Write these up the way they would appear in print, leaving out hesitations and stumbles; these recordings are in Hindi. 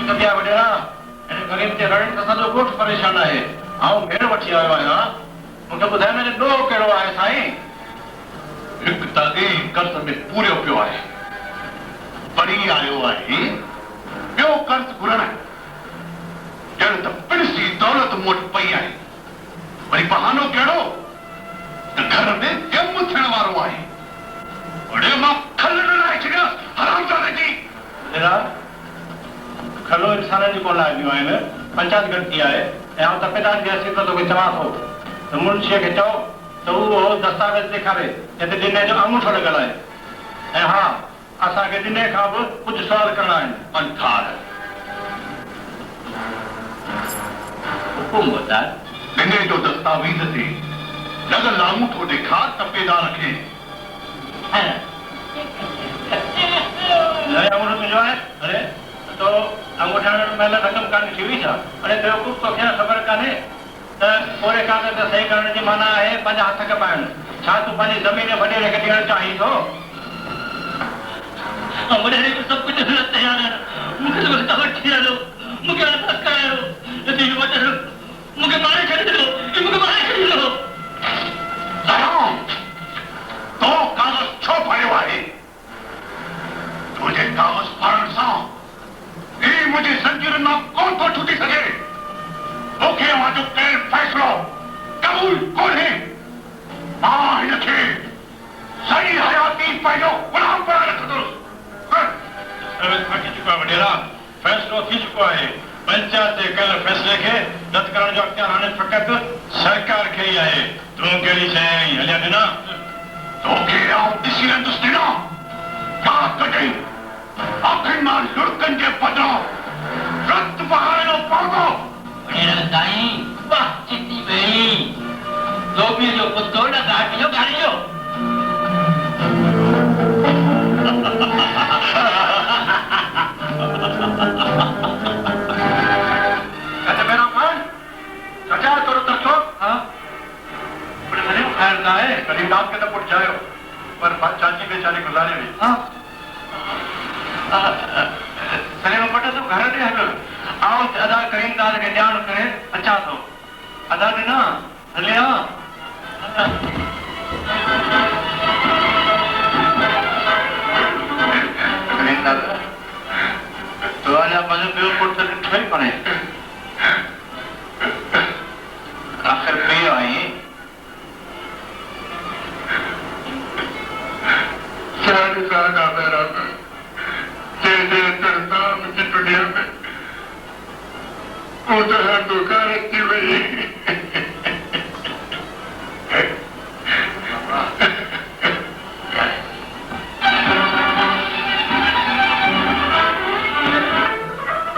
कबिया वडेरा इन गरीब ते रण त सॼो ॻोठ परेशान आहे आऊं भेण वठी आयो आहियां मूंखे ॿुधाए न ॾोह कहिड़ो आहे साईं हिकु तागे कर्ज़ में पूरियो पियो आहे पढ़ी आयो आहे ॿियो कर्ज़ घुरण ॼण त पिणसी दौलत मूं वटि पई आहे वरी बहानो कहिड़ो त घर में ॼम थियण वारो आहे वॾे मां खल न लाइ छॾियां हरामज़ादे जी वडेरा खलो इंसाननि जी कोन लाॻियूं आहिनि पंचायत गॾु थी आहे ऐं आउं त पिता जी हसी त तोखे चवां थो त मुंशीअ खे चओ त उहो दस्तावेज़ ॾेखारे हिते ॾिने जो अंगूठो लॻल आहे ऐं हा असांखे ॾिने खां बि कुझु सुवाल करणा आहिनि अंधार हुकुम ॿुधाए ॾिने जो दस्तावेज़ ते लॻल अंगूठो ॾेखार तपेदार खे अंगूठो तुंहिंजो आहे अरे तो अंगूठा महिल रक़म कान थी हुई छा अरे बेवकूफ़ तोखे ख़बर कान्हे त कोरे कागज़ ते सही करण जी माना आहे पंहिंजा हथ कपाइण छा तूं पंहिंजी ज़मीन वॾेरे खे ॾियणु चाहीं थो वॾेरे खे सभु कुझु तयार आहे मूंखे त वठी हलो मूंखे करायो मूंखे मारे छॾींदो मूंखे मारे छॾींदो तो कागज़ छो फाड़ियो आहे तुंहिंजे कागज़ फाड़ण सां ही मुंहिंजी ज़ंजीरुनि मां कोन थो छुटी सघे मूंखे अवां जो कयल फ़ैसिलो क़बूल कोन्हे मां हिन खे सही हयाती पंहिंजो ग़ुलाम बणाए रखंदुसि थी चुको आहे वडेरा फ़ैसिलो थी चुको आहे पंचायत जे कयल फ़ैसिले खे रद्द करण जो अख़्तियार हाणे फ़क़ति सरकार खे ई आहे तूं कहिड़ी शइ हलिया ॾिना तोखे आउं ॾिसी वेंदुसि ॾिना छा कॾहिं आख़िर मां लुड़कनि जे बदिरां रत बहाइणो पवंदो वडेरा साईं वाह चिटी वई धोबीअ जो कुतो न गाॾी जो गाड़ी जो करीमदास के तो पुट जायो पर चाची बेचारी गुजारे हुई सलीम पुट तूं घर ॾे हल आउं अदा करीमदास खे ॼाण करे अचां थो अदा ॾिना हलिया करीमदास तूं अञा पंहिंजो ॿियो पुट त ॾिठो ई कोन्हे आख़िर पीउ आई सादा मेरा तेरे तरताम की दुनिया में उधर दुकान रखी हुई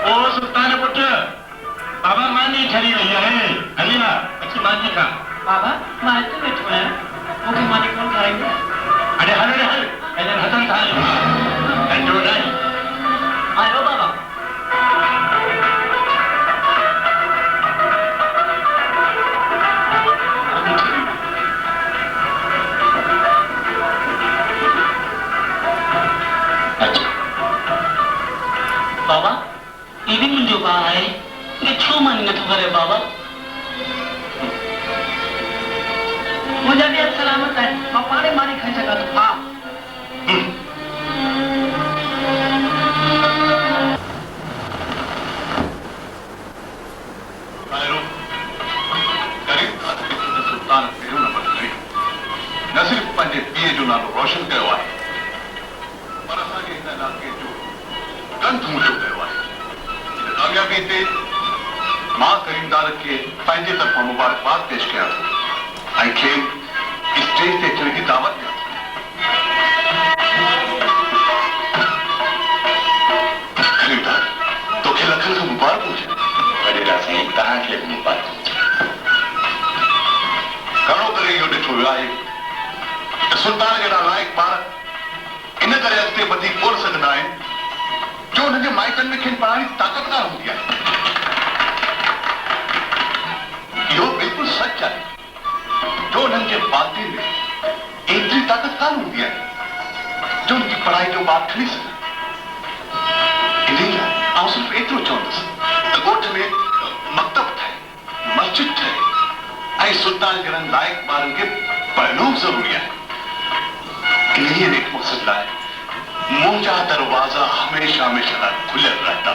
ओ सुल्तान पुट बाबा मानी ठरी रही है हलिया अच्छी मानी का बाबा मां हिते वेठो आहियां मूंखे मानी कोन खाराईंदो अरे हल हल पहले हसन था कंट्रोल नहीं आयो बाबा बाबा ये भी मुंहिंजो भाउ आहे ये छो मानी नथो करे बाबा मुंहिंजा बि हथ सलामत आहिनि मां पाणे मानी खाई सघां थो हा सुल्तान पहिरियों नंबर खणी न सिर्फ़ पंहिंजे पीउ जो नालो रोशन कयो आहे पर असांजे हिन इलाइक़े जो गंध ऊंचो कयो आहे इन कामयाबी ते मां करीमदार खे पंहिंजे तरफ़ां मुबारकबाद पेश कयां थो ऐं खे स्टेज ते अचण जी दावत ॾियां थो करीमदार तोखे लखनि खां मुबारक हुजे वडेरा साईं तव्हांखे बि मुबारक हुजे घणो करे इहो ॾिठो वियो आहे त सुल्तान जहिड़ा लाइक़ ॿार इन करे अॻिते वधी कोन सघंदा आहिनि जो हुननि जे माइटनि में खेनि पढ़ाइण जी ताक़त न हूंदी आहे इहो बिल्कुलु सच आहे जो हुननि जे बाती में एतिरी ताक़त कान हूंदी आहे जो हुनजी पढ़ाई जो ॿार खणी सघे इन लाइ आउं सिर्फ़ु एतिरो एतिरो चवंदुसि त ॻोठ में मक्तब ठहे, मस्जिद ठहे ऐं सुल्तान जहिड़नि लाइक़ ॿारनि खे पढ़णो ज़रूरी आहे। इन्हीअ नेक मक़सद लाइ मुंहिंजा दरवाज़ा हमेशह हमेशह लाइ खुलियल रहंदा।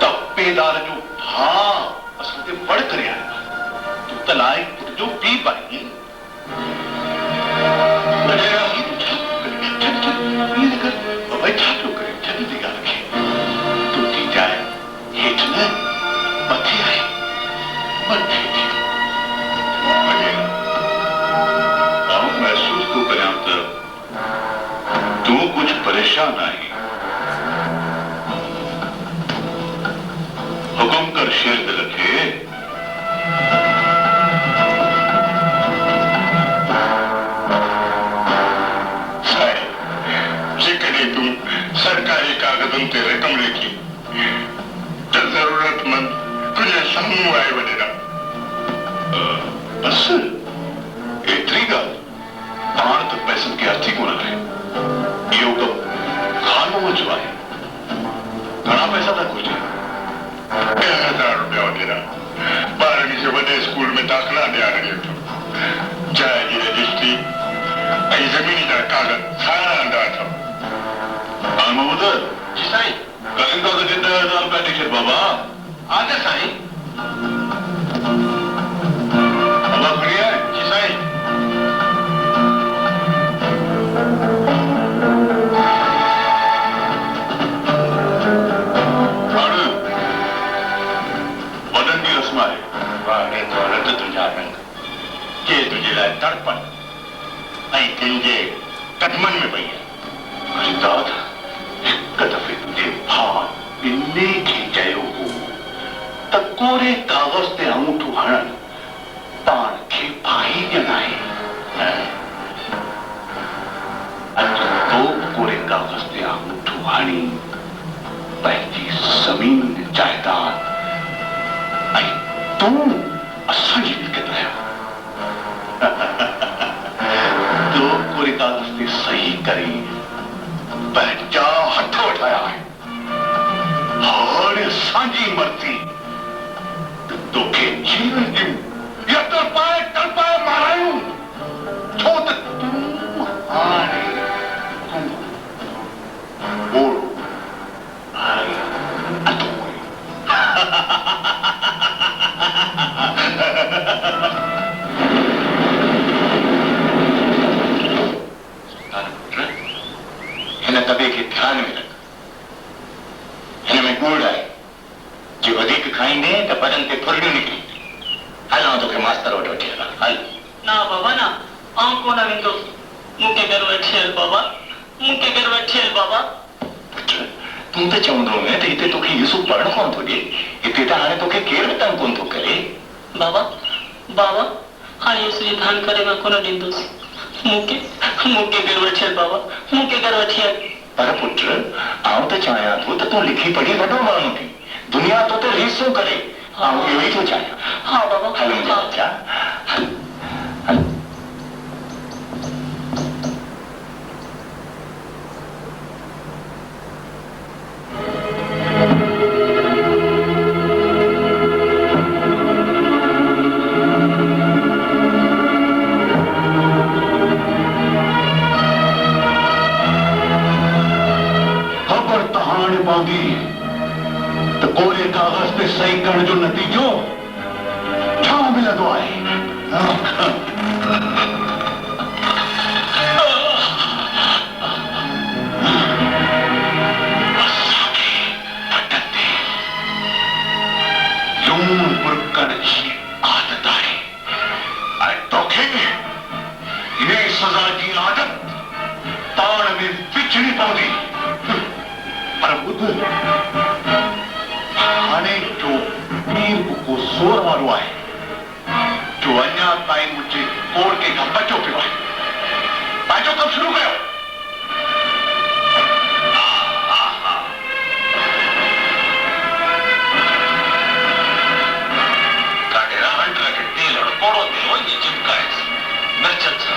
तपेदार जो भाउ असांखे वड़ करे आयो आहे। तूं त लाइक़ पुट जो पीउ पाईं। भई छा पियो करे? छॾ थी ॻाल्हि खे। तूं थी जाए हेठि न मथे आहे, मथे थी। आउं महसूस थो करियां त तूं कुझु परेशान आहीं। हुकुम कर शेर दिल खे। साहिब, जेकॾहिं तूं सरकारी कागज़नि ते रक़म लिखी त ज़रूरतमंद तुंहिंजे साम्हूं आहे वॾेरा। बस एतिरी ॻाल्हि। पाण त पैसनि खे हथी कोन करे। इहो कमु क़ानून जो आहे। घणा पैसा था घुरिजे? 10,000 रुपया वग़ैरह। ॿारनि खे वॾे स्कूल में दाख़िला ॾियारणी थो। जाइ जी रजिस्ट्री ऐं ज़मीन जा कागज़ सारा अंदा अथव। हां महमूद जी साईं। कलिंदा खे 10,000 रुपया ॾेई छॾ बाबा। आगे साईं। बाबा खड़ी आहे? जी साईं। तुंहिंजा रंग के तुंहिंजे लाइ तड़पण ऐं तुंहिंजे कदमनि में पई आहे। हरिदास हिकु दफ़े तुंहिंजे भाउ ॿिन्ही खे चयो हो त कोरे कागज़ ते अंगूठो हणनि पाण खे फाही ॾियणु आहे। अॼु तो कोरे कागज़ ते अंगूठो हणी पंहिंजी ज़मीन जायदाद ऐं तूं असांजी मिल्कियत आहियो। तो कोरे कागज़ ते सही करे पंहिंजा हथ वठाया आहे। हाणे असांजी मर्ज़ी तोखे जीवन ॾियूं या तड़पाए मारायूं। छो त तूं हाणे ओड़ो ऐं अधूरो। हिन दॿे खे ध्यान में रख। हिन में ॻुड़ आहे। जे वधीक खाईंदे त बदन ते फुरड़ियूं निकिरी। हल आउं तोखे मास्तर वटि वठी हलां। हल। ना बाबा ना, आउं कोन वेंदुसि। मूंखे घर वठी हल बाबा, मूंखे घर वठी हल बाबा। पुट, तूं त चवंदो न त हिते तोखे इहो सभु पढ़णु कोन थो ॾिए। हिते त हाणे तोखे केरु बि तंग कोन थो करे। बाबा बाबा हाणे इहो विधान करे मां कोन ॾींदुसि। मूंखे घर वठी हल बाबा, मूंखे घर वठी हल। पर पुट, आउं त चाहियां थो त तूं लिखी पढ़ी वॾो माण्हू थी। दुनिया तो ते रीसूं करे। आउं इहो ई थो चाहियां। हाँ बाबा। हल मुंहिंजा बच्चा, हल हल। त कोरे कागज़ ते सही करण जो नतीजो छा मिलंदो आहे? लूण बुरकण जी आदत आहे। जेका जी आदत पाण में विझणी पवंदी पर ॿुध हाणे जो पीर को ज़ोर वारो आहे जो अञा ताईं मुंहिंजे कोड़ के खां बचो पियो आहे पंहिंजो कमु शुरू कयो कोड़ो दिलो ये चिपकाए मिर्चन से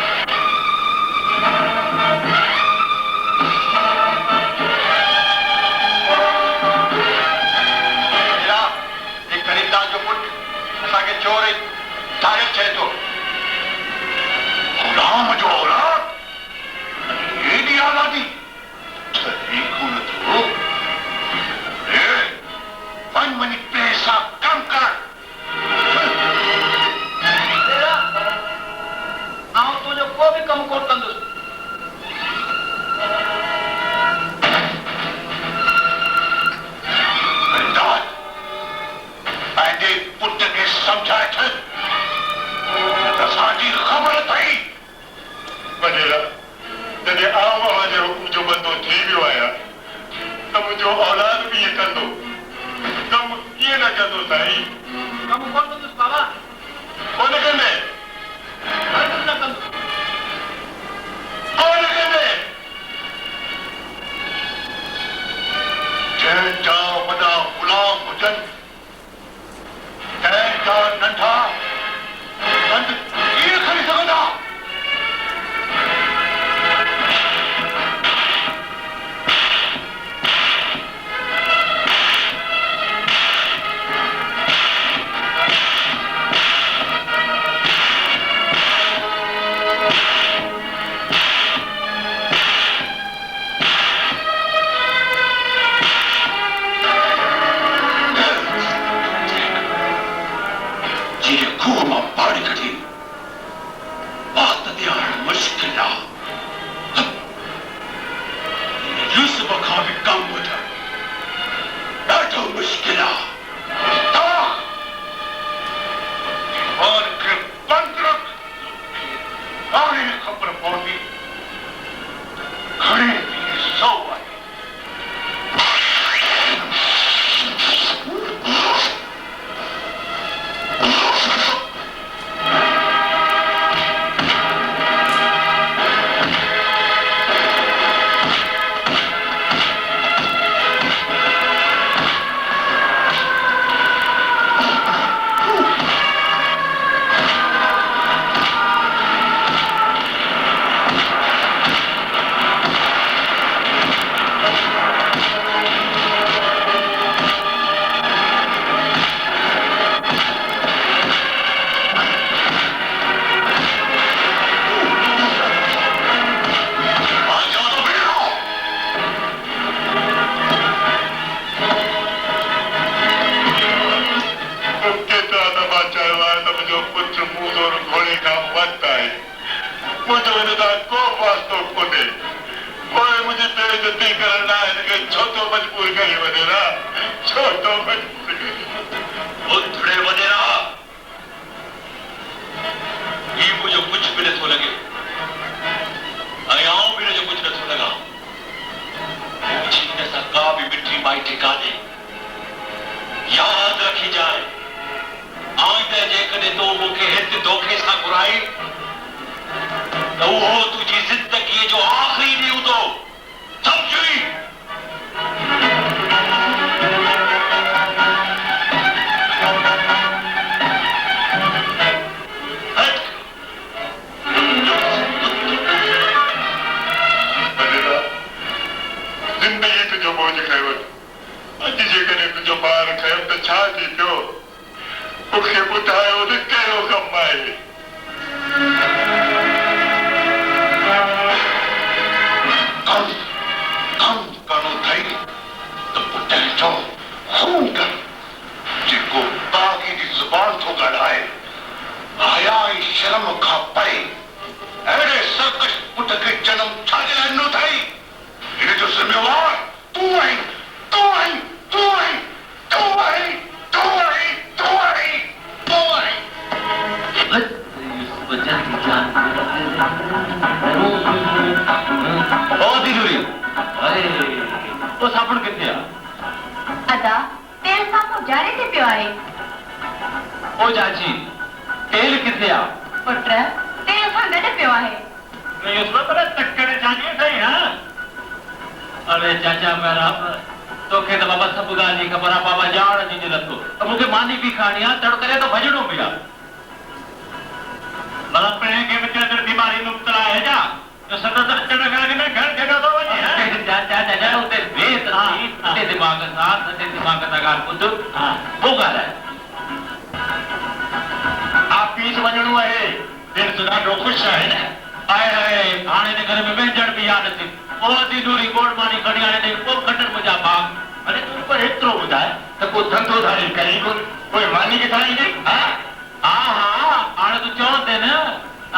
एक खरीदार जो पुट असांखे चोर तारीफ़ चए थो गुलाम जो औलाद एडी आज़ादी तरीक़ो न थो वन वञी पैसा कम कर तुझो को भी कम कोन कंदुसि पंहिंजे पुट खे सम्झाए छॾ त असांजी ख़बर अथई वॾेरा जॾहिं आउं अव्हांजे हुकुम जो बंदो थी वियो आहियां त मुंहिंजो औलाद बि इएं कंदो कमु कीअं न कंदो साईं कम कोन कंदुसि बाबा कोन कंदे हरगिज़ न कंदुसि कौन कंदे जंहिंजा वॾा ग़ुलाम हुजनि तंहिंजा नंढा बंदि कीअं खणी सघंदा वजह की जान अरे वो साबुण किथे आ? अदा तेल सां गुजारे ते पियो आहे। ओ चाची तेल किथे आ? पुट तेल सां गॾु पियो आहे। इहो सब पर टक्कर चाची सही हां। अरे चाचा मेरा तोखे तो बाबा सब ॻाल्हि जी ख़बर आहे, बाबा ॼाण जी नथो त मूंखे मानी बि खानी आहे, तड़ करे तो भॼणो बि आहे। भला पिणे खे विच विच बीमारी मुब्तला है जा जो सदर चढ़ के न घर केॾो थो वञे। चाचा उते वेत थी सटे दिमाग़ सां सटे दिमाग़ सां ॻाल्हि ॿुध। पोइ ॻाल्हाए ऑफिस वञणो आहे, दिल तो ॾाढो ख़ुशि आहे न। आए हाय हाणे हिन घर में व्यंजन बि यादि अचे। पोइ अधी दूरी गोड़ मानी खणी आणे ॾे, पोइ खटनि मुंहिंजा बाग। अरे तू पर हेतिरो ॿुधाए त को धंधो धारी करी कोई मानी किथां ईंदी? हा हाणे तूं चओ ते न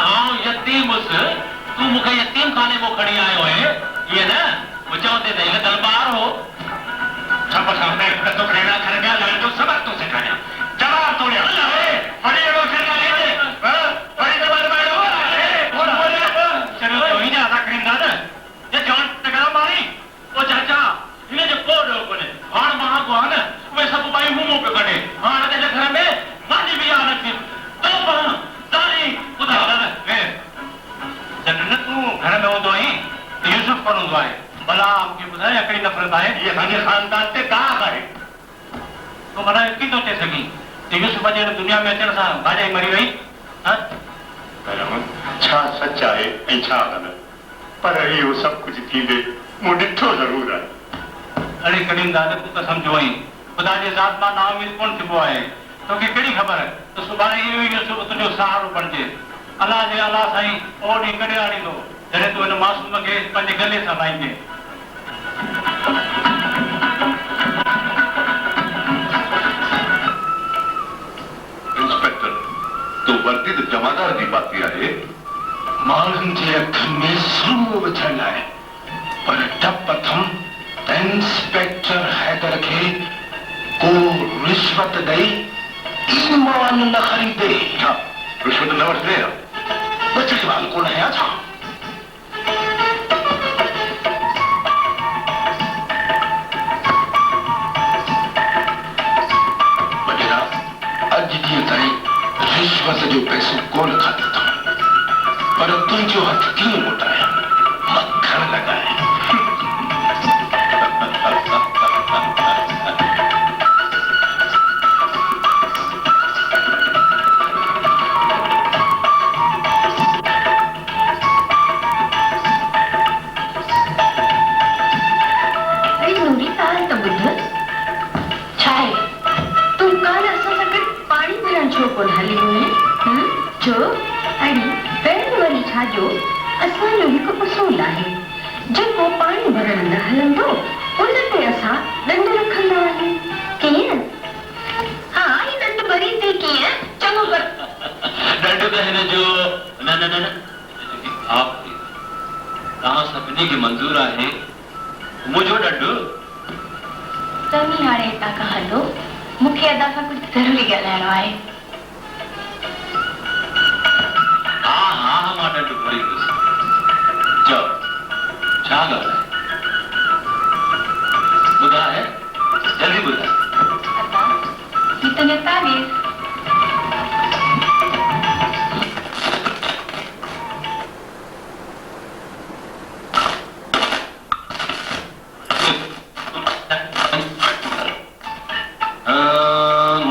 आउं यतीम हुअसि, तूं मूंखे यतीम खाने में खणी आयो आहे ईअं न। मूं चओ ते हिन दरबार हो छप सामने तो कहना कर गया लाइन तो सबक तो सिखाया जवाब तो लिया बड़ी लोग से ले बड़ी जवाब बैठो कौन बोले चलो तो ही ज्यादा करेंदा न ये जान टकरा मारी। ओ चाचा इने जो कोड कोने हाण मां को न वे सब भाई मुंह पे कटे हाण के घर में मानी भी आ नथी तो पर तारी खुदा ए जन तू घर में होंदो ही यूसुफ पर होंदो है भला आपके बुधाए अकड़ी नफरत है ये हमारे खानदान ते दाग है तो मना की तो चे सकी ते यूसुफ जे दुनिया में अचण सा भाजाई मरी वई। हां छा सच है ऐं छा ग़लत, पर इहो सब कुछ थींदे मूं ॾिठो ज़रूर आहे। अरे कॾहिं दादा तूं त सम्झो आई खुदा जे ज़ात मां नाउमीद कोन थिबो आहे। तोखे कहिड़ी ख़बर है तो सुभाणे इहो ई यूसुफ तुंहिंजो सहारो बणिजे। अलाह जे अलाह साईं ओ ॾींहुं कॾहिं आणींदो जॾहिं तूं हिन मासूम खे पंहिंजे गले सां लाहींदे। इंस्पेक्टर तो वर्दी तो जमादार की बात आहे माण्हुनि जे अखियुनि में सुर्मो विछल आहे, पर डप अथम त इंस्पेक्टर हैदर खे को रिश्वत ॾेई ईमान न ख़रीदे। छा रिश्वत न वठंदे बचत वाल कोन है छा? बचड़ा अॼु ॾींहं ताईं रिश्वत जो पैसो कोन खातो अथम, पर तुंहिंजो हथ कीअं मोटाया मक्खण लॻाए। असांजो हिकु उसूल आहे जेको पाणी भरण न हलंदो उन ते असां ॾंड रखंदा आहियूं। कीअं? हा ही ॾंड भरी ते कीअं चङो कर ॾंड त हिन जो न न न आप तव्हां सभिनी खे मंज़ूर आहे मुंहिंजो ॾंड? चङी हाणे हितां खां हलो, मूंखे अदा सां कुझु ज़रूरी ॻाल्हाइणो आहे। हा मां ॾंड भरींदुसि। चओ छा ॻाल्हि आहे ॿुधाए जल्दी ॿुधाए। अदा ही तुंहिंजो तावीज़।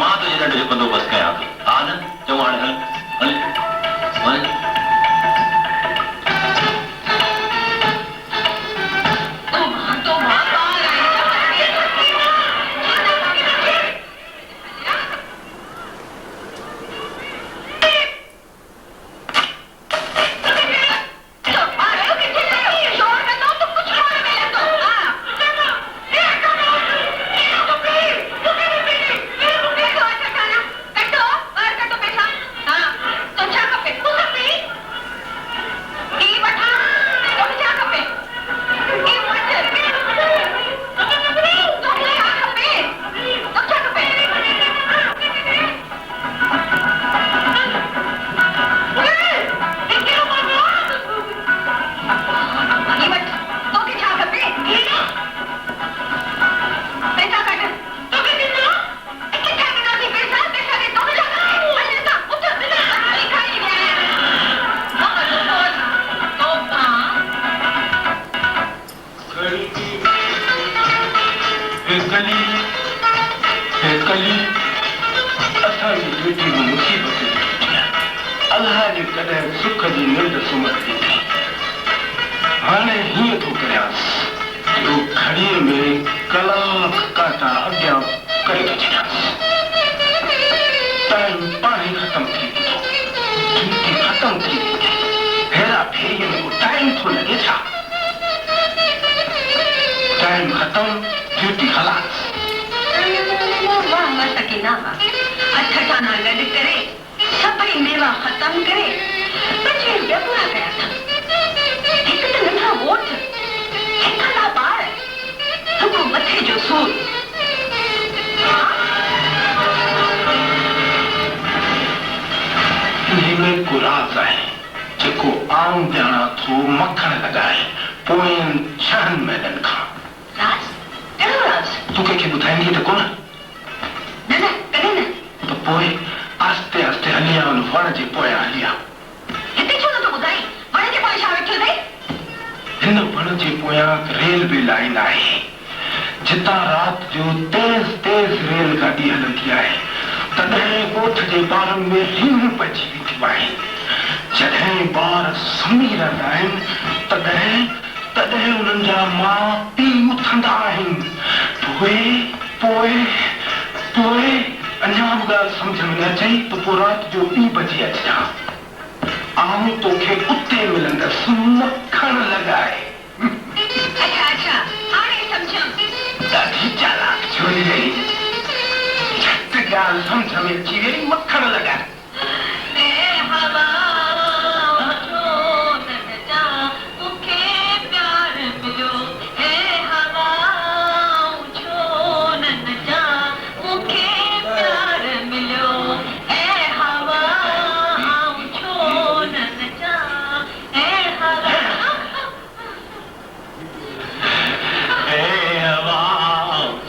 मां तुंहिंजे ॾंड जो बंदोबस्तु कयां थो। हा न चऊं हाणे हल हल वञ। कली असांजी बेटी में मुसीबत अल्लाह जी कॾहिं सुख जी निंड सुम्हण ॾिठी हाणे हीअं थो करियांसि जो घड़ीअ में कलाक काटा अॻियां करे थो छॾियांसि टाइम पाणे ई ख़तम थी वेंदो ड्यूटी ख़तम थी वेंदी हेरा फेरीअ में को टाइम थो लॻे छा टाइम ख़तम ड्यूटी ख़लास वाह वाह सकीना वाह अठ टाना गॾु करे सभई मेवा ख़तम करे 25 रुपया पूरा कया था हिकु त नंढा ॻोठ हिकंदा ॿार हिकु मथे जो सूर इनमें को राज़ आहे जेको आम ॼाणा थो मखण लॻाए पोयनि 6 महीननि खां राज कहिड़ो राज तूं कंहिंखे ॿुधाईंदी त कोन न न कॾहिं न त पोइ आस्ते आस्ते हली आ उन वण जे पोयां हली आ हिते छो नथो ॿुधाई वण जे पोयां छा वेठो अथई हिन वण जे पोयां रेलवे लाइन आहे जितां राति जो तेज़ तेज़ रेलगाॾी हलंदी आहे तॾहिं ॻोठ जे ॿारनि में रींग पइजी वेंदियूं आहिनि जॾहिं ॿार सुम्ही रहंदा आहिनि तॾहिं उन्हनि जा माउ पीउ उथंदा आहिनि पोइ अञा बि ॻाल्हि सम्झ में न अचई त पोइ राति जो 2 बजे अचां आऊं तोखे उते मिलंदसि मखण लॻाए अच्छा हाणे सम्झम ॾाढी चालाक छोरी रही झटि ॻाल्हि सम्झ में अची वई मखण लॻाए ए हवा छो न जा मूंखे प्यार मिलियो ए हवा छो न जा मूंखे प्यार मिलियो ए हवा छो न जा ए हवा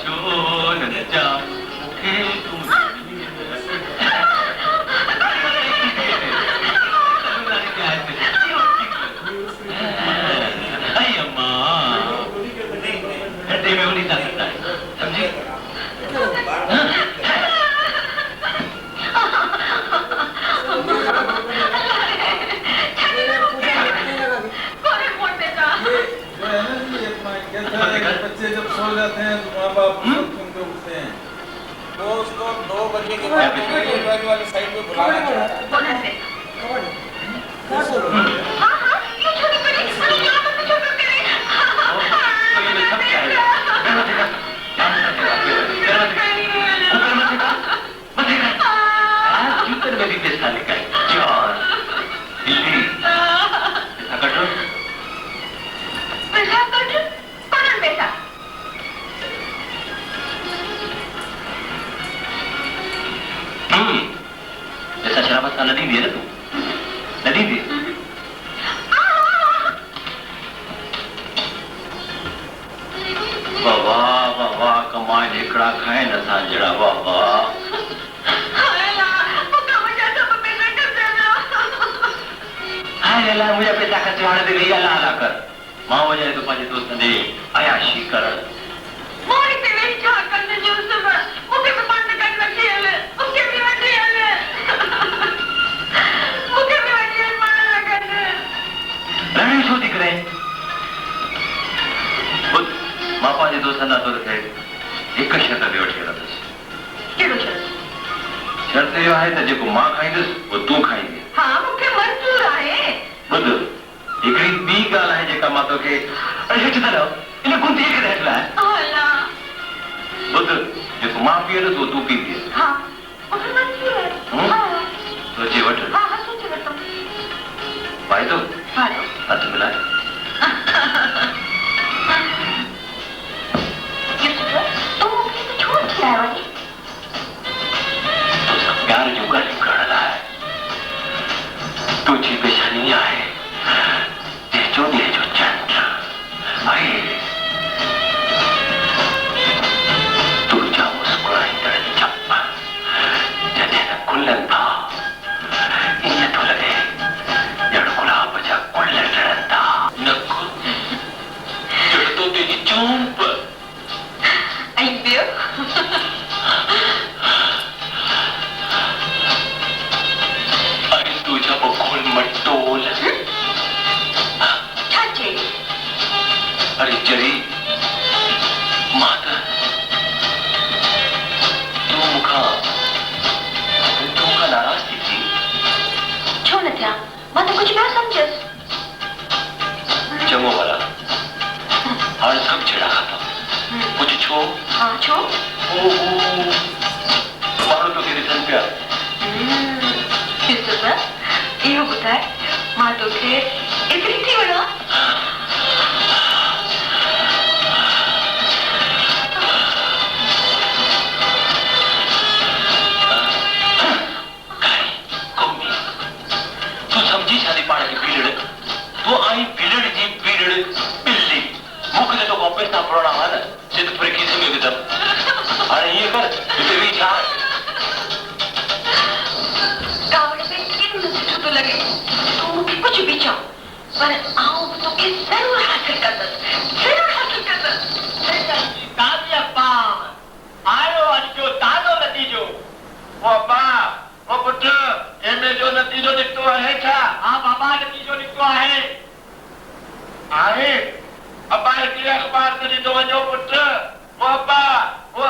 छो न जा मूंखे तूं बच्चे जब सो जाते हैं तो माँ बाप उनके उठते हैं तो उसको 2 बजे के बाद वाली साइड पे बुलाना चाहिए ऐसा शराबत का नदी भी है ना तू नदी भी वाह कमाल हिकड़ा खाए न सा जड़ा वाह हाय ला मुझे पैसा खर्च वाले दे लिया ला कर मां वजह तो पांच दोस्त ने अयाशी कर मोरी पे वेही छा करने जो सब मुके पे बंद कर रखी है मुके भी वठी है मुके भी वठी है मां लगन रही छो दिख रहे बुध मां पांच दोस्त ना तो थे एक शर्त दे वठी रखस केड़ो शर्त शर्त यो है त जेको मां खाईंदस वो तू खाईंदी हां मुके मंजूर आहे बुध एकड़ी बी गाल है जेका मां तो के अरे चिता लो इने कोन देख रहे है अल्लाह बुध जेको मां पीए तो तू पी पी हां मुके मंजूर है हां तो जे वठ हां सोच वठो भाई तो हां हाथ मिला ये तो मुके तो छोड़ दिया है तो सब प्यार जो कर करला है तुझी पेशानी है जो चंद आए तू जा मुस्कुराई तर चप्पा जने न कुल्लन था इन्हें तो लगे जड़ गुलाब जा कुल्लन रहता अरे जरी माता तू मुखा नाराज थी छो न थिया मां त कुछ न समझस चङो भला हाणे सभु छेड़ा खाता कुछ छो हाँ छो माण्हू तोखे ॾिसनि पिया ॾिस त इहो ॿुधाए मां तोखे एतिरी थी वञा तू समझी छा थी पाण खे पीलड़ तू आई पीलड़ जी पीलड़ पिल्ली मूंखे त तोखां पैसा फुरणा हुआ न सिध पूरे खीसे में विधमि हाणे हीअं कर हिते वेही छा कावड़ में केॾो न सुठो थो लॻे तूं मूंखे कुझु बि चओ पर आउं तोखे ज़रूरु हासिल कंदसि आयो अॼु जो ताज़ो नतीजो वो अब्बा वो पुट एमए जो नतीजो निकितो आहे छा हाँ बाबा नतीजो निकितो आहे अब्बा हिकिड़े अख़बार ते ॾिठो वञो पुट वो अब्बा वो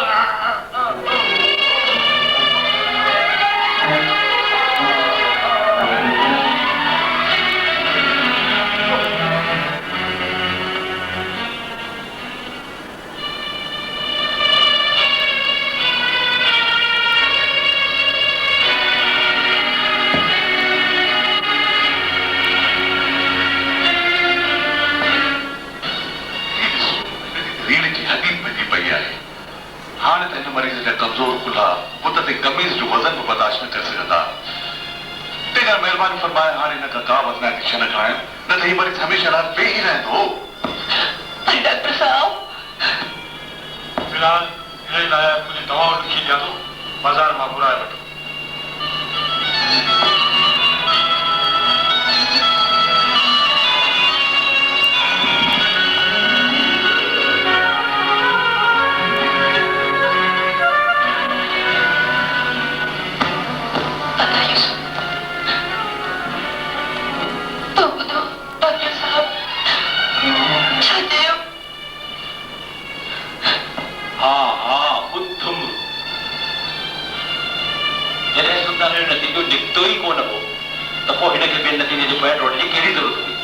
हाणे त हिन मरीज़ जा कमज़ोर कुल्हा पुत ते कमीज़ जो वज़न बि बर्दाश्त न करे सघंदा तेखां महिरबानी फरमाए हाणे हिन खां का वज़न इंजेक्शन न कराइनि न त हीउ मरीज़ हमेशह राति पे ई रहंदो डॉक्टर साहब फिलहाल हिन लाइ कुझु दवाऊं लिखी ॾियां थो बाज़ार मां घुराए वठो नतीजो निकितो ई कोन हो त पोइ हिनखे ॿिए नतीजे जो पैट वठण जी कहिड़ी ज़रूरत हुई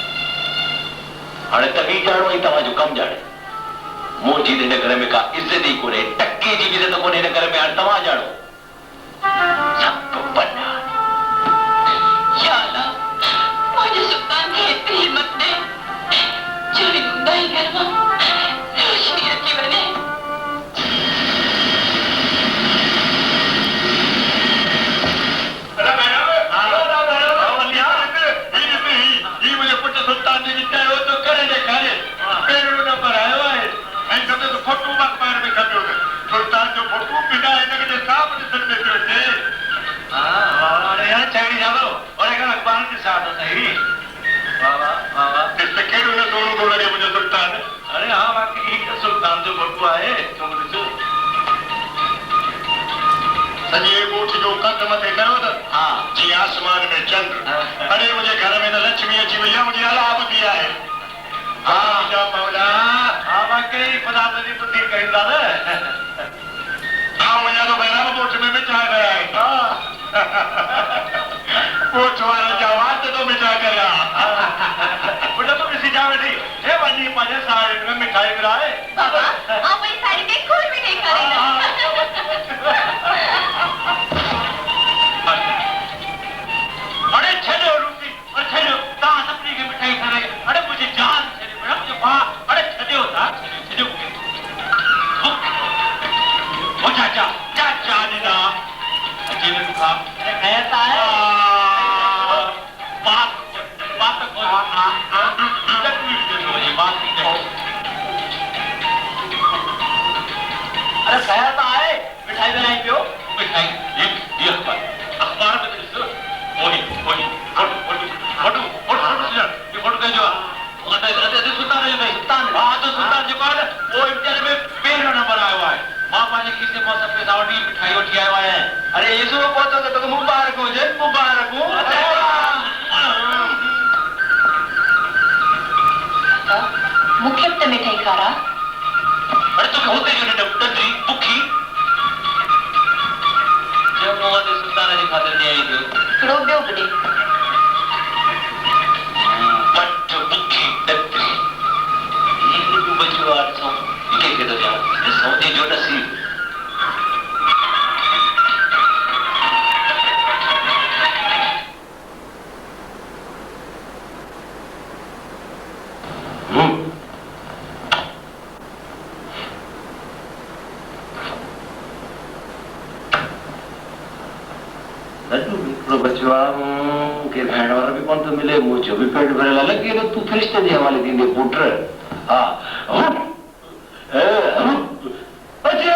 हाणे तव्हीं ॼाणो ऐं तव्हांजो कमु ॼाणे मुंहिंजी हिन घर में का इज़त ई कोन्हे टके जी बि इज़त कोन्हे हिन घर में हाणे तव्हां ॼाणो सभु बना या अल्लाह मुंहिंजे सुल्तान खे एतिरी हिमत ॾे जो हिन हूंदाई घर मां रोशनी अची वञे अरे हाँ बाकी सुल्तान जो फोटो आहे सॼे ॻोठ जो कद मथे कयो त हा जीअं आसमान में चंड अरे मुंहिंजे घर में त लक्ष्मी अची वई आहे मुंहिंजी अलाह ॿुधी आहे हा मौला हा बाक़ी ख़ुदा तुंहिंजी बुद्धि कईंदा न हा वञा थो पहिरां ॻोठ में मिठाई रहिया आहिनि ॻोठ वारनि जा वात थो मिठा करियां पुट तूं ॾिसी जा वेठी हे वञी पंहिंजे साड़ियुनि में मिठाई विराए बाबा आउं वही साड़ी में कोई भी नहीं करेगा अरे छॾियो रूपी अरे छॾियो तव्हां सभिनी खे मिठाई खाराई अरे मुंहिंजी जान छॾे मुंहिंजो भाउ अरे छॾियो था छॾियो ओ चाचा चाचा ॾिना अची न तूं खा अरे खैर त आहे बात को अरे खैर त आहे मिठाई बनाई पियो मिठाई ये अखबार में ॾिस ओही फोटो कजो सुल्तान जो भाई सुल्तान हा तो सुल्तान जेको आहे न उहो इम्तिहान में पहिरियों नंबर आयो आहे मां पंहिंजे खीसे मां सभु पैसा वठी मिठाई वठी आयो आहियां अरे एसो पहुतो त तोखे मुबारक हुजे मुबारक मूंखे बि त मिठाई खारा। अरे तोखे हुते जो नंढो टटरी बुखी जो मूं वटि सुल्तान जे ख़ातिर ॾे आई थियो। थोरो ॿियो बि ॾे। पट बुखी टटरी ये तू बचो 800 के तो जा 100 दे जो नसीब। के खाइण वारा भी कोन थो मिले, मुंहिंजो बि पेट भरियल आहे। लॻे थो तूं फ़रिश्तनि जे हवाले थींदे पुट। हा अची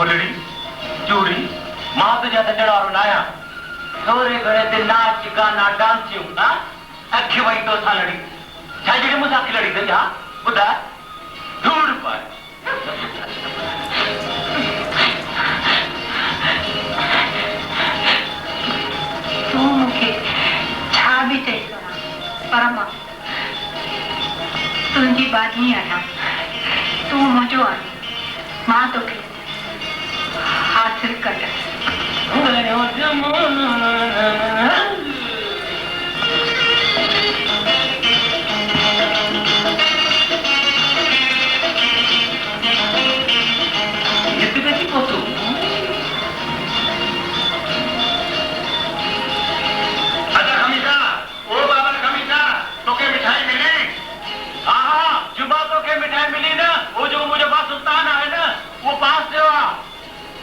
फुलड़ी चूड़ी मां तो जाते चढ़ा और नाया थोड़े घरे ते नाच गाना डांसियूं ना अखि वही तो था लड़ी छा जेके मुसा की लड़ी थी हा बुधा ढूंढ पाए तूं मूंखे छा बि चई पर मां तुंहिंजी बानी आहियां तूं मुंहिंजो आहीं मां तोखे हासिल कंदसि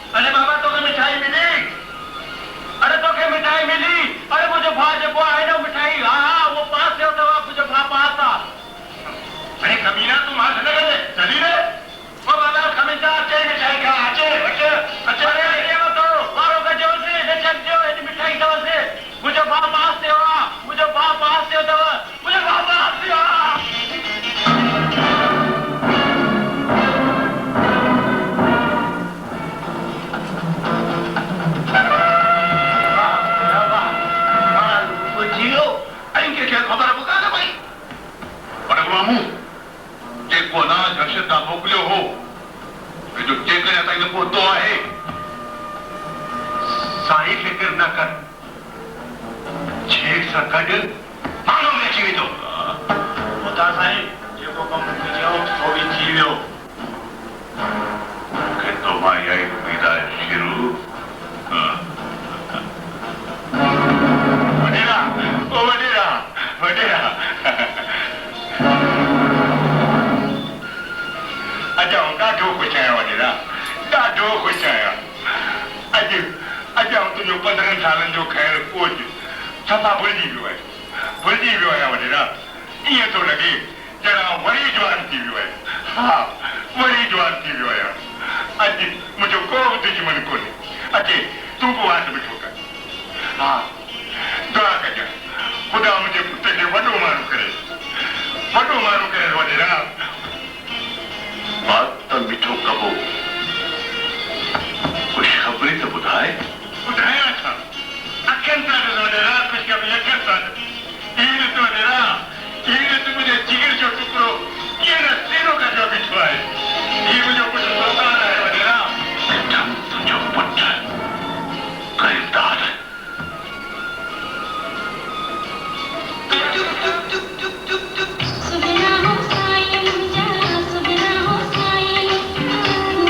अरे बाबा तो मिठाई मिली अरे तो के मिठाई मिली अरे मुझे भाज को है ना मिठाई हाँ वो पास से होता मुझे भा पास था अरे कमीना तुम हाथ लगे रे चली रे वो बाबा खमीसा अच्छे मिठाई खा अच्छे अच्छे अच्छे अरे ये तो मारो का जो से ने चल जो ये मिठाई दवा से मुझे भा पास से हुआ मुझे भा पास से होता मुझे भा पास से हुआ जेको अनाज हर्षद तां मोकिलियो हो जो चेक असां खे पहुतो आहे साईं फिक्र न कर चेक सां गॾु माण्हू बि अची वेंदो ॿुधा साईं जेको कमु मूंखे चयो उहो बि थी वियो मूंखे तव्हां इहा ई उमेद आहे शिरू वॾेरा ओ वॾेरा वॾेरा ॾाढो ख़ुशि आहियां वॾेरा ॾाढो ख़ुशि आहियां अॼु आऊं तुंहिंजो 15 सालनि जो ख़ैर कोज छा भुलिजी वियो आहियां वॾेरा ईअं थो लॻे ॼणा वरी जवान थी वियो आहे हा वरी जवान थी वियो आहियां अॼु मुंहिंजो को बि दुश्मन कोन्हे अचे तूं बि वात मिठो कर हा दुआ कजां ख़ुदा मुंहिंजे पुट खे वॾो माण्हू करे वॾेरा बात तो मिठो कबो खुशखबरी तो बुधाए बुधाया था अखियन सां वॾेरा खुशखबरी अखियन सां हीअ तो वॾेरा हीअ तो मुंहिंजे जिगर जो टुकड़ो कीअं न सीरो कजो बीठो आहे हीअ मुंहिंजो पुटु सुल्तान आहे वॾेरा तुंहिंजो पुटु करीदार सुबह हो साईं जा सुबह हो साईं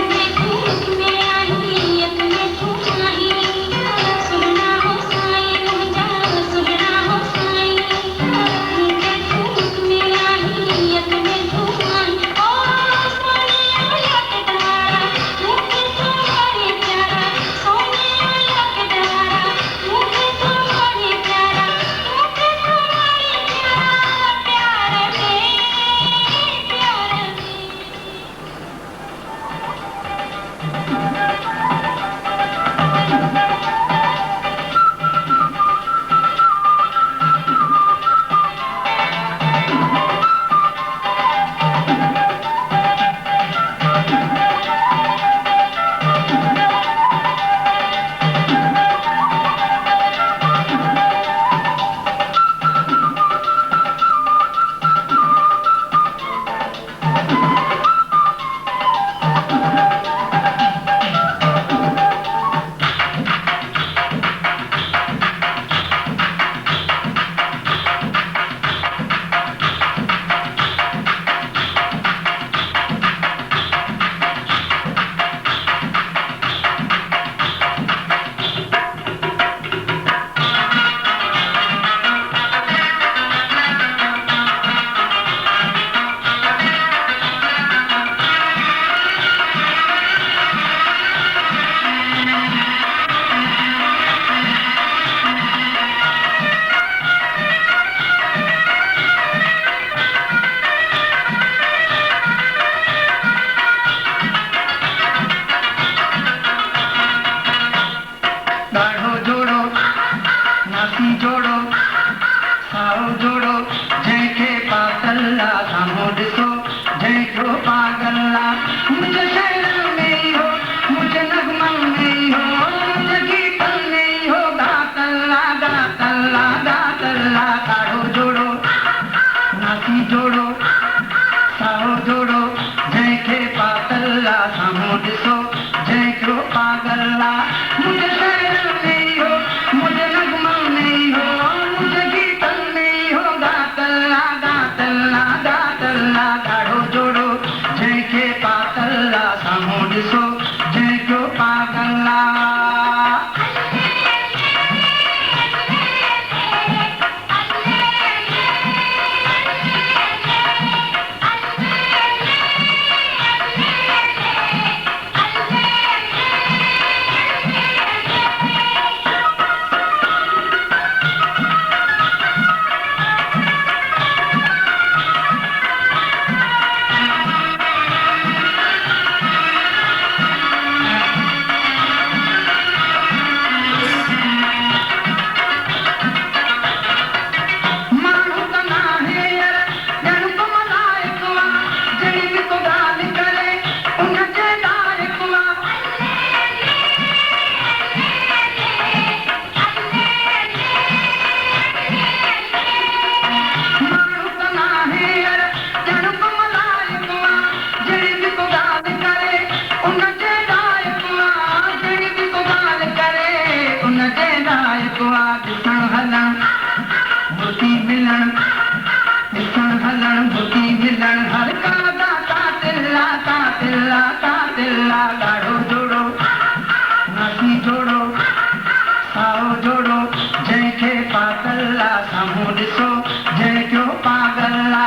जंहिंखे पागला साम्हूं ॾिसो जंहिं क्यों पागला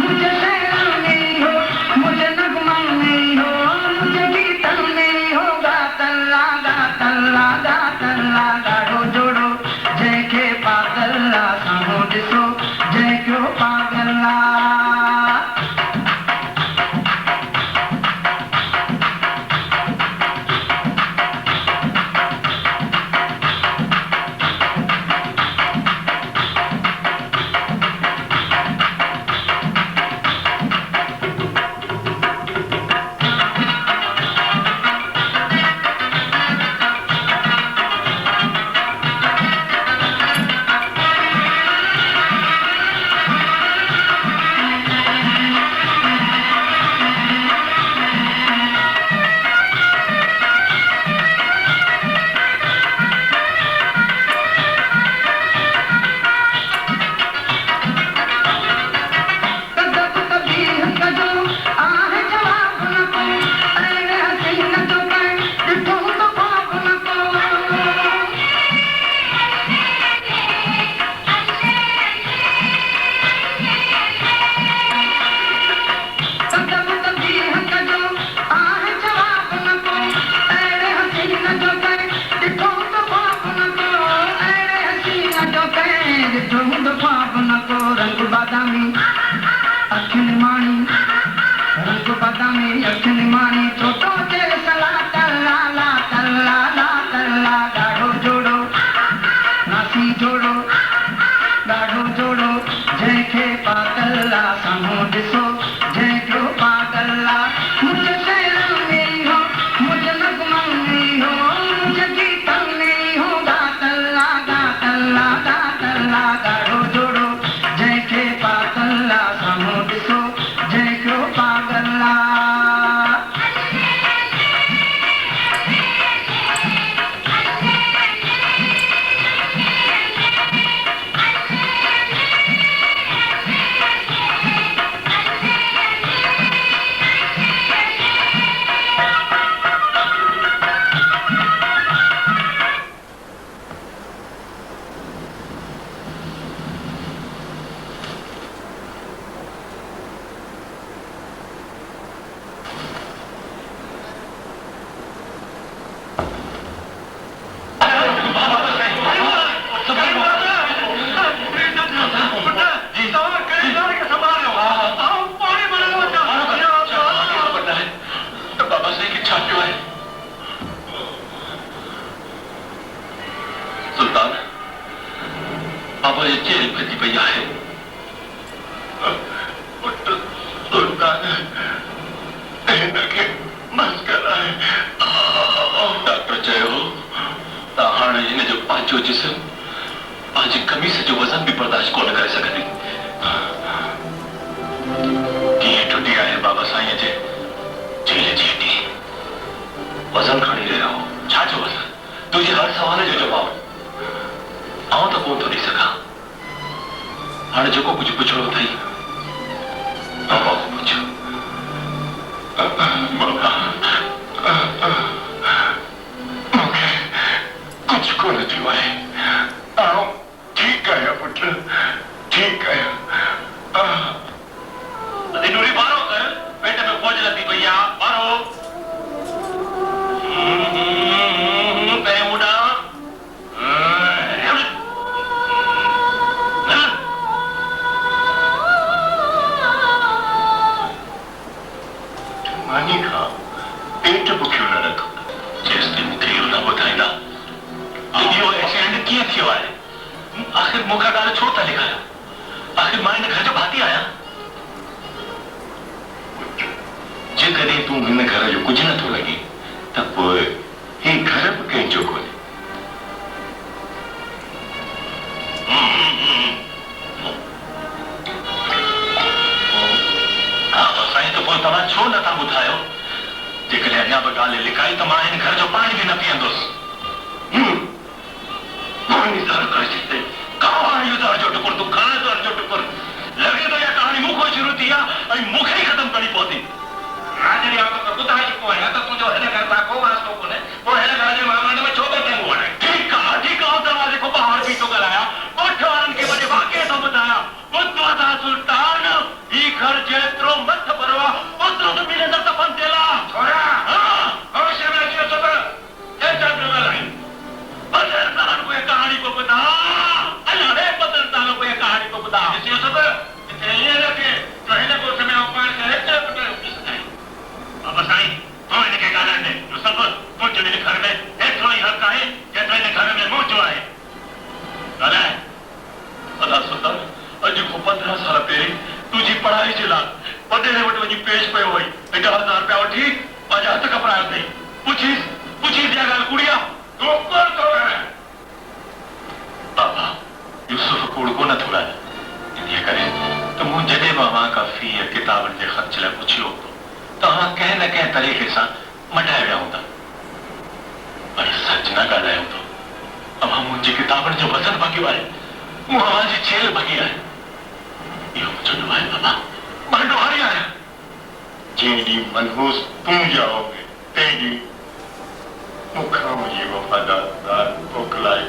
मुझे शहरनि में हो मुझे नगमनि में हो मुझे गीतनि में हो गातला गातला गातला ॾाढो जोड़ो जंहिंखे पागला साम्हूं ॾिसो जंहिं क्यों पागला रंग बादामी अखियुनि माणी रंग बादामी अखियुनि माणी छोटो चेर सला तला ला तला ला तला ॾाढो जोड़ो नासी जोड़ो ॾाढो जोड़ो जंहिंखे पागला साम्हूं ॾिसो जंहिं क्यों पागला मुझे शहरनि में हो मुझे नगमनि में हो मुझे गीतनि में हो गातला गातला गातला ॾाढो जोड़ो जंहिंखे पागला साम्हूं ॾिसो जंहिं क्यों पागला सुल्तान अब ये जेल भरी भैया है सुल्तान डॉक्टर चयो त हाणे हिन जो पंहिंजो जिस्म पंहिंजी कमीस जो वज़न बि बर्दाश्त कोन करे सघंदी कीअं टुटी आहे बाबा साईं जे जेल जी हड्डी वज़न खणी रहियो छा जो वज़न तुंहिंजे हर सवाल जो जवाब आउं त कोन थो ॾेई सघां हाणे जेको कुझु पुछणो अथई बाबा को पुछो मूंखे कुझु कोन थियो आहे आउं ठीकु आहियां पुट ठीकु आहियां नूरी बारो कर पेट में फौज लॻी पई आहे बारो पैर उॾा मानी खां पेट बुखियो न रख जेसिताईं मूंखे इहो न ॿुधाईंदा इहो एक्सीडेंट कीअं थियो आहे आख़िर मूंखां ॻाल्हि छो था लिखायो आख़िर मां हिन घर जो भाती आहियां जेकॾहिं तूं हिन घर जो कुझु नथो लॻे त पोइ ही घर बि कंहिंजो कोन्हे साईं त पोइ तव्हां छो नथा ॿुधायो जेकॾहिं अञा बि ॻाल्हि लिकाई त मां हिन घर जो पाणी बि न पीअंदुसि पाणी दर करे छॾे कहाणी दर जो टुकुर तूं खाण दर जो टुकुर लॻे थो इहा कहाणी मूंखां शुरू थी आहे ऐं मूंखे ई ख़तमु करणी पवंदी राजड़ी आउं तो ॿुधाए चुको आहियां त तुंहिंजो हिन घर सां को वास्तो कोन्हे पोइ हिन घर जे मामले में छो थो चङो वणे ठीकु आहे तव्हां देखो बाहर भी तो गलाया कोठ वारन के बड़े वाक्य तो बताया उतना था सुल्तान ई घर जेत्रो मत परवा उतना तो मिले तो फन देला छोरा हां अवश्य में जो सब ये चल लाई बदल तान को एक कहानी को बता अल्लाह रे बदल तान को एक कहानी को बता इसे सब ये लगे कहने को समय ऊपर से चल पड़े अब साईं तो इनके कारण है जो सब कुछ मेरे घर में एक थोड़ी हक है कि मैंने घर में मुंह जो है अरे अल्लाह सुल्तान अजी को 15 साल पहले तुझी पढ़ाई चला पढ़े ने वटो जी पेश पे हुई 1000 रुपया उठी आज हाथ कपड़ा नहीं पूछी दिया गाल कुड़िया तो कर तो है बाबा यूसुफ कोड़ को न थोड़ा ये करे तो मुझे जदे मामा का फी किताबन जे खर्च ला पूछियो तो हाँ कह न कह तरीके से मटाया विया हूंदा पर सच न ॻाल्हायूं तो अब हम मुंहिंजी किताबनि जो वज़न भॻियो आहे मूं हवा जी छेल भॻी आहे इहो मुंहिंजो ॾोह आहे बाबा मां ॾोहारी आहियां जंहिं ॾींहुं मनहूस तूं जाओगे तंहिं ॾींहुं मूंखां मुंहिंजी वफ़ादार मोकिलाए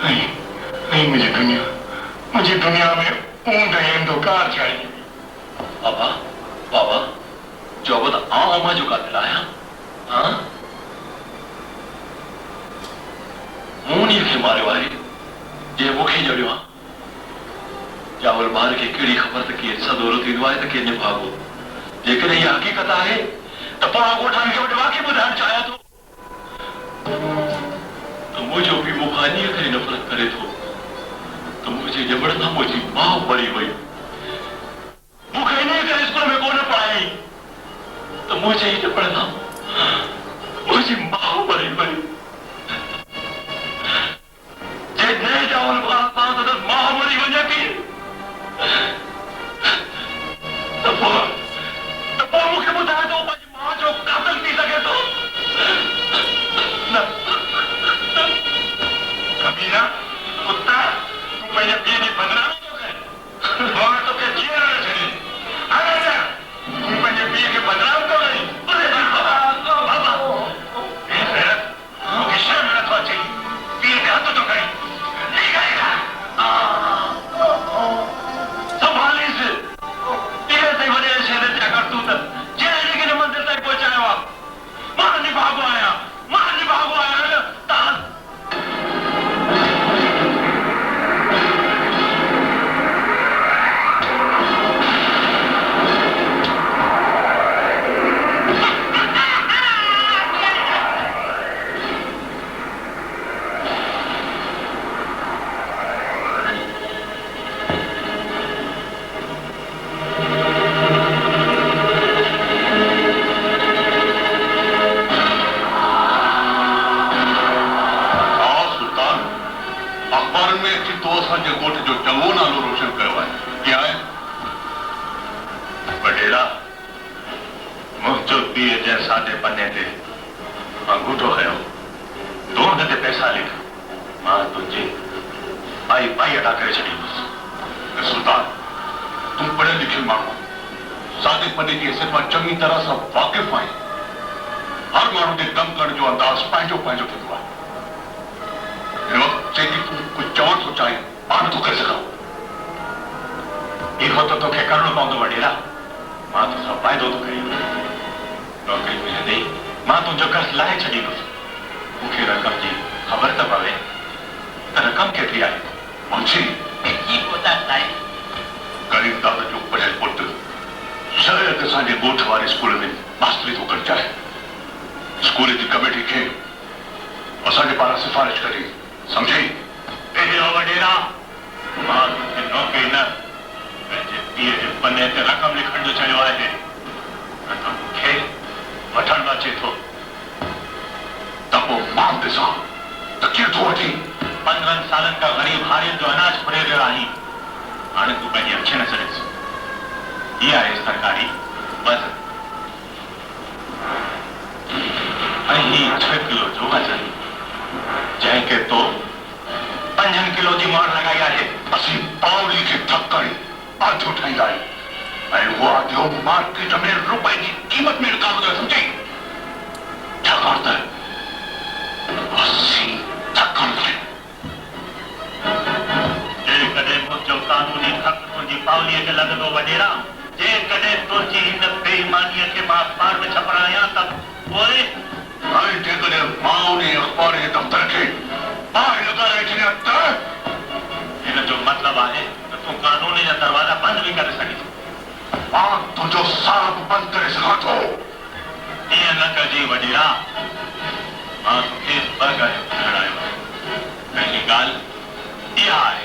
ऐं मुंहिंजी दुनिया में ऊंद ऐं अंधकार छाई बाबा चओ त आउं अमा जो कातिल आहियां हाँ मूनी खे मारियो आहे जे मूंखे जड़ियो आहे चावल ॿार खे कहिड़ी ख़बर त केरु सदोरो थींदो आहे त केरु निभागो जेकॾहिं इहा हक़ीक़त आहे त पोइ ॻोठाणे खे वॾे वाक़ई ॿुधाइणु चाहियां थो त मुंहिंजो पीउ मूंखां इन्हीअ करे नफ़रत करे थो त मुंहिंजे ॼमण खां मुंहिंजी माउ मरी वई मूंखे इन्हीअ करे स्कूल में कोन पढ़ाई त मुंहिंजे ॼमण खां मुंहिंजी माउ मरी वई महामारी वजह थी तो मुझे बुधाए तो मां जो कातल थी सके तो कमीना कुत्ता तू पहले पीए की बदनामी क्यों करे और तो क्या जीवन में चली अरे जा तू पहले पीए के बदनाम क्यों गई अरे बाबा ये फिर मुझे शर्म न थोड़ा चाहिए पीए का तो कहीं नहीं करेगा संभाली से तेरे से वजह से ने क्या कर तू तक जेल के मंदिर तक पहुंचाया मां नहीं भागो आया तान अंगूठो है दो ते पैसा लिख मां तुझे पाई अदा करे छॾींदुसि सुल्तान तुम पढ़े लिखे माण्हू सादे पने जी हैसियत मां चङी तरह सां वाक़िफ़ आहीं हर माण्हू जे कमु करण जो अंदाज़ पंहिंजो थींदो आहे हिन वक़्तु जेकी तूं कुझु चवणु थो चाहीं मां नथो करे सघां इहो त तोखे करणो पवंदो वॾेरा मां तोसां वाइदो थो कयां नौकरी मिलंदे मां तुंहिंजो कर्ज़ लाहे छॾींदुसि मूंखे रक़म जी ख़बर त पवे त रक़म केतिरी आहे मुंशी ग़रीब दादा जो पढ़ियल पुटु शायदि असांजे ॻोठ वारे स्कूल में मास्तरी थो करणु चाहे स्कूल जी कमेटी खे असांजे पारां सिफारिश करी सम्झी वॾेरा मां तुंहिंजी नौकरी न पंहिंजे पीउ जे पने ते रक़म लिखण जो चयो आहे रक़म मूंखे वठण अचे थो त पोइ मां ॾिसां त कीअं थो वठी 15 सालनि खां ग़रीब हारियुनि जो अनाज फुरे रहियो आहीं हाणे तूं पंहिंजी अखियुनि सां ॾिस हीअ आहे सरकारी वज़न ऐं हीअ 6 किलो जो वज़न जंहिंखे तो 5 किलो जी मोहर लॻाई आहे असीं पावली खे थक करे आधो ठाहींदा आहियूं ऐं उहो आधो मार्केट में रुपए जी क़ीमत में विकामंदो सम्झी छाकाणि त असीं थकनि था लगदो वडेरा जे कदे तुझी इन बेईमानी के मां में छपराया तब ओए हाय जे कदे मां ने अखबार जे दफ्तर के बाहर लगा रहे इन जो मतलब है तू कानून जा दरवाजा बंद भी कर सके तुझो साहब बंद करे सघां थो ईअं न कजे वडेरा मां तोखे ॿ ॻाल्हियूं ॿुधाइण आयो आहियां पहली ॻाल्हि इहा आहे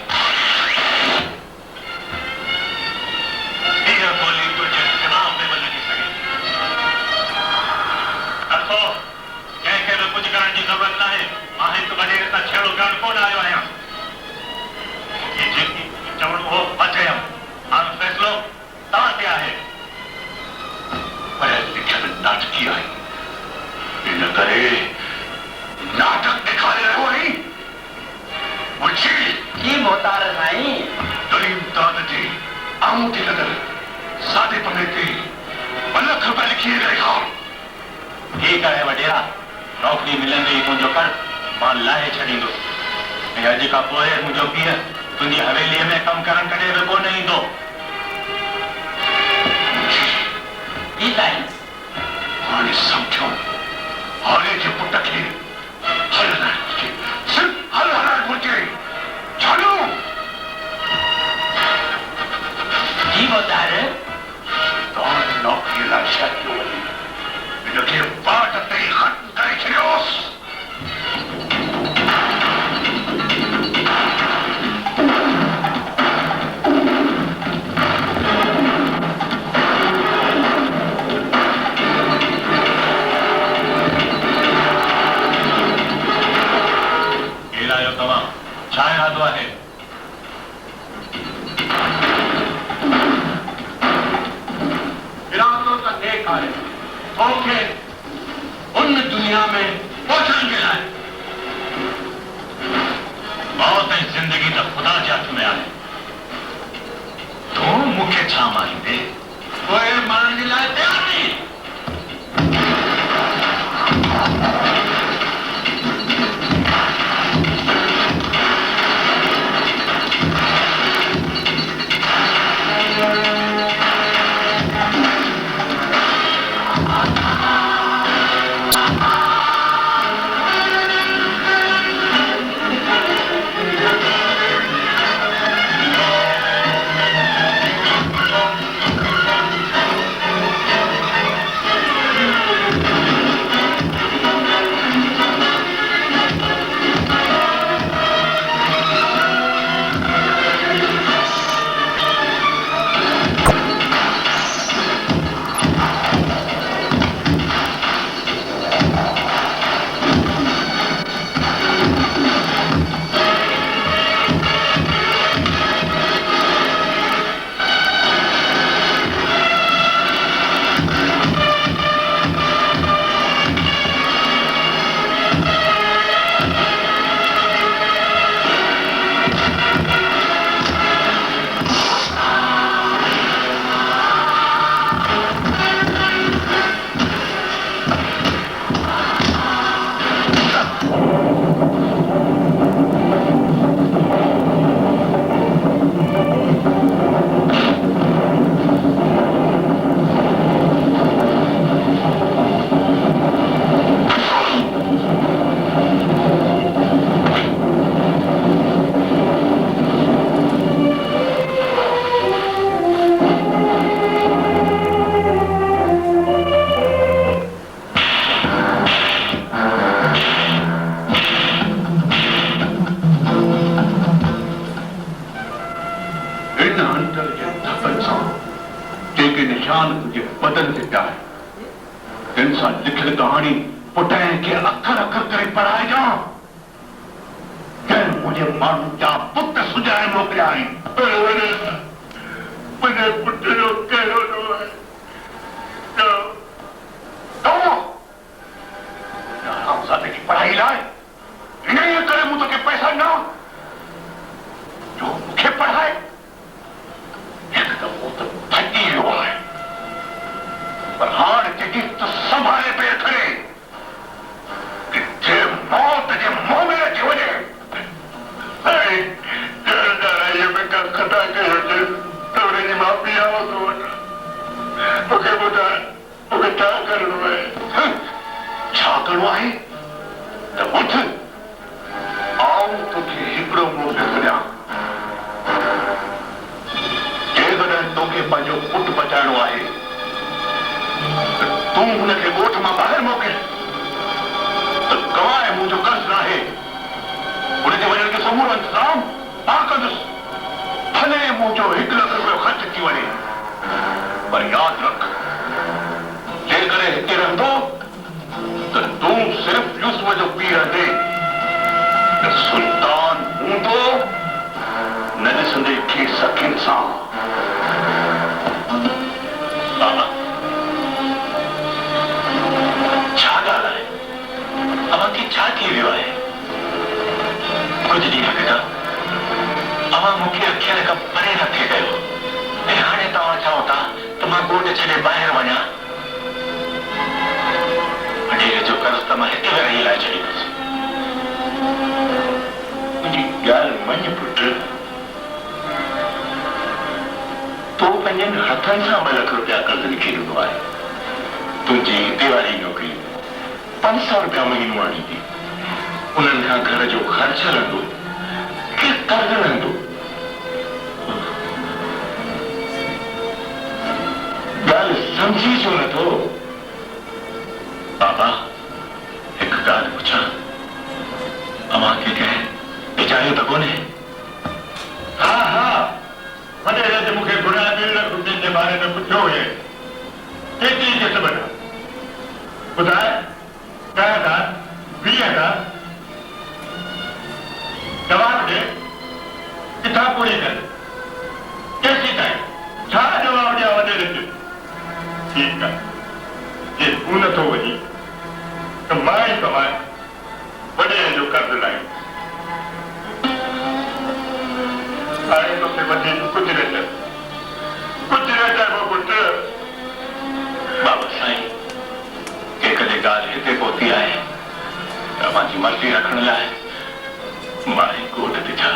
इहा ॿोली तुंहिंजे दिमाग़ में बि लॻी सघे अखो कंहिंखे बि कुझु करण जी ज़रूरत न आहे मां हिकु वडेरे सां छेड़ो करणु कोन आयो आहियां मूंखे जेकी चवणो हो मां चयमि हाणे फ़ैसिलो तव्हां ते आहे पढ़ियल लिखियल नाटकी आहे इन करे नाटक ॾेखारे रहियो आहीं मुंहिंजी जी मोहतार साईं करीम दाद जे आङूठे लॻल सादे पने ते 2 लख रुपया लिखी ॾेखार ठीक है वडेरा नौकरी मिलंदे तुंहिंजो कर मां लाहे छॾींदुसि ऐं अॼु खां पोइ मुंहिंजो पीउ तुंहिंजी हवेलीअ में कमु करणु कॾहिं बि कोन ईंदो जी साईं हाणे सम्झो हाणे जे पुट खे हलणु घुरिजे सिर्फ़ु हलणु घुरिजे चालू जी मोहतार तव्हां नौकरीअ लाइ छॾियो वञे इनखे बाट ते ई ख़त्म करे छॾियोसि छा इरादो आहे इरादो त नेक आहे तोखे उन दुनिया में पहुचण जे लाइ मौत ऐं ज़िंदगी त ख़ुदा जे हथ में आहे तूं मूंखे छा मारींदे पोइ मारण जे लाइ तयार नहीं बदन से प्यार इंसान लिखियल कहानी पुटाए के अखर अखर करे पढ़ाए जा मुझे माण्हू जा पुट सुझाए मोकिलिया आहिनि मुंहिंजे पुट जो कहिड़ो ॾोह आहे की पढ़ाई लाइ इन करे मूं तोखे पैसा ॾिना जो मूंखे पढ़ाए हिकु दफ़ो त थकी वियो आहे पर हाणे जेकी तूं संभाले पे खड़े किथे मौत जे मुंहं में अची वञे खता कयो त हुनजी माफ़ी पुत्र मूंखे छा करिणो आहे छा करिणो आहे त उठ आऊं तोखे हिकिड़ो मौक़ो ॾियां जेकॾहिं तोखे पंहिंजो पुटु बचाइणो आहे त तूं हुनखे ॻोठ मां ॿाहिरि मोकिल त गवाए मुंहिंजो कर्ज़ न आहे हुनजे वञण जो समूरो इंतज़ाम मां कंदुसि भले मुंहिंजो 1 लख रुपयो ख़र्च थी वञे पर यादि रख जेकॾहिं हिते रहंदो त तूं सिर्फ़ यूसुफ जो पीउ रहंदे त सुल्तान हूंदो न ॾिसंदे खेसि अखियुनि सां बाबा छा ॻाल्हि आहे अव्हांखे छा थी वियो आहे कुझु ॾींहं अॻु अव्हां मूंखे अखियुनि खां परे रखे कयो ऐं हाणे तव्हां चओ था त मां ॻोठ छॾे ॿाहिरि वञा वॾेरे जो कर्ज़ त मां हिते वेही लाइ छॾींदुसि मुंहिंजी ॻाल्हि मञ पुटु तो पंहिंजनि हथनि सां 2 लख रुपया कर्ज़ लिखी ॾिनो आहे तुंहिंजी हिते वारी नौकिरी 500 रुपया महीनो आणींदी उन्हनि खां घर जो ख़र्च हलंदो कि कर्ज़ हलंदो ॻाल्हि सम्झी छो नथो बाबा हिकु ॻाल्हि पुछां अव्हांखे कंहिं विचारियो त कोन्हे हा हा वॾेरे ते मूंखे घुराए 2 लख रुपयनि जे बारे में पुछियो हुए केतिरी क़िस्म ॿुधाए 10,000 20,000 जवाब ॾे किथां पूरी कर केसीं ताईं छा जवाब ॾियां वॾेरे ते ठीकु आहे जे तूं नथो वञी त मां ई तव्हां वॾेरे जो कर्ज़ लाइ हाणे तोखे वधीक कुझु न चए पुटु बाबा साईं जेकॾहिं ॻाल्हि हिते पहुती आहे त अव्हांजी मर्ज़ी रखण लाइ मां ही ॻोठ ते छा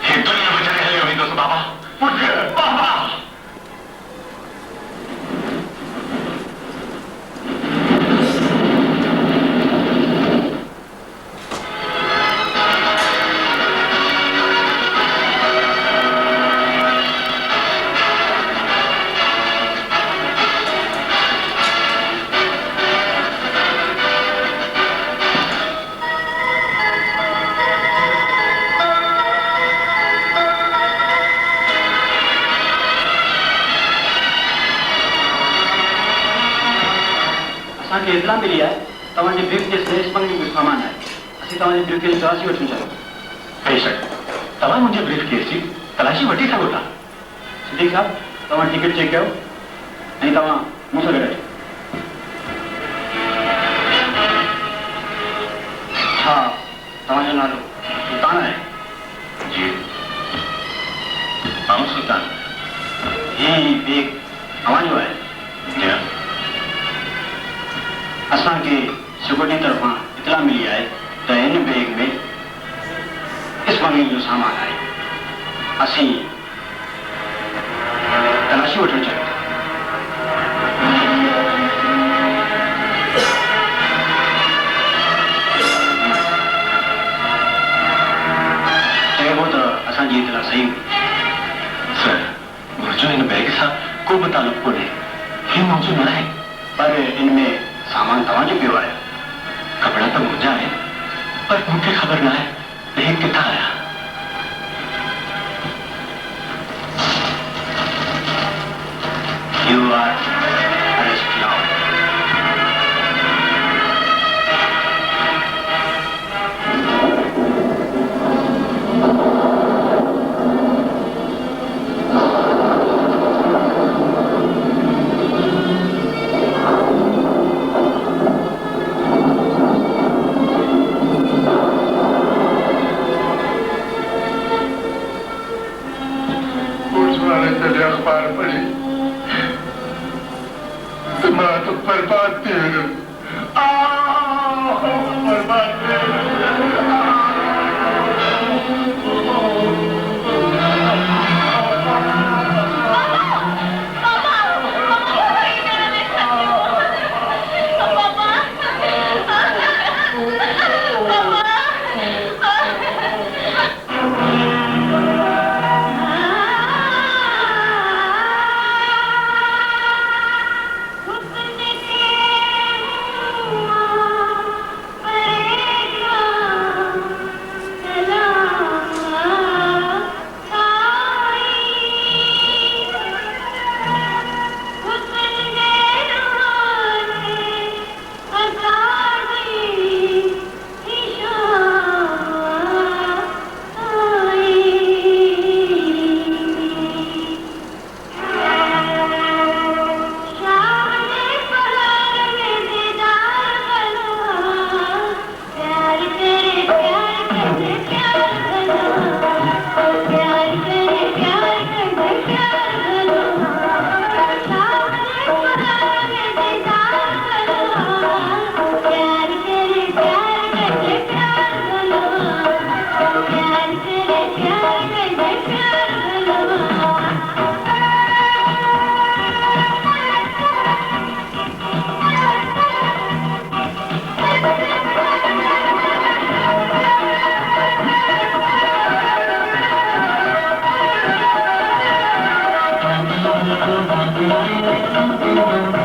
ही दुनिया में छॾे हलियो वेंदुसि बाबा पुटु बाबा इतला मिली है तव्हांजे ब्रीफ केस में स्मगलिंग जो सामान है असीं तव्हांजे ब्रीफ केस तलाशी वठूं चाहियूं बेशक तव्हां मुंहिंजे ब्रीफ केस जी तलाशी वठी सघो था सिद्दीक़ साहब तव्हां टिकट चेक कयो ऐं तव्हां मूंसां गॾु अचो हा तव्हांजो नालो सुल्तान आहे जी आऊं सुल्तान ही बैग तव्हांजो आहे जी असांखे सिक्योरिटी तरफ़ां इतला मिली आहे त हिन बैग में स्मगलिंग जो सामान आहे असीं तलाशी वठणु चाहियूं चइबो त असांजी इतला सही हुई सर मुंहिंजो हिन बैग सां को बि तालुक़ कोन्हे ही मुंहिंजो न आहे पर इनमें सामान तव्हांजो पियो आहे कपिड़ा त मुंहिंजा आहिनि पर मूंखे ख़बर न आहे त हे किथां आया You are arrested now. अखबार पढ़ी तो मैं तो बर्बाद थी बर्बाद Mama! Thank you.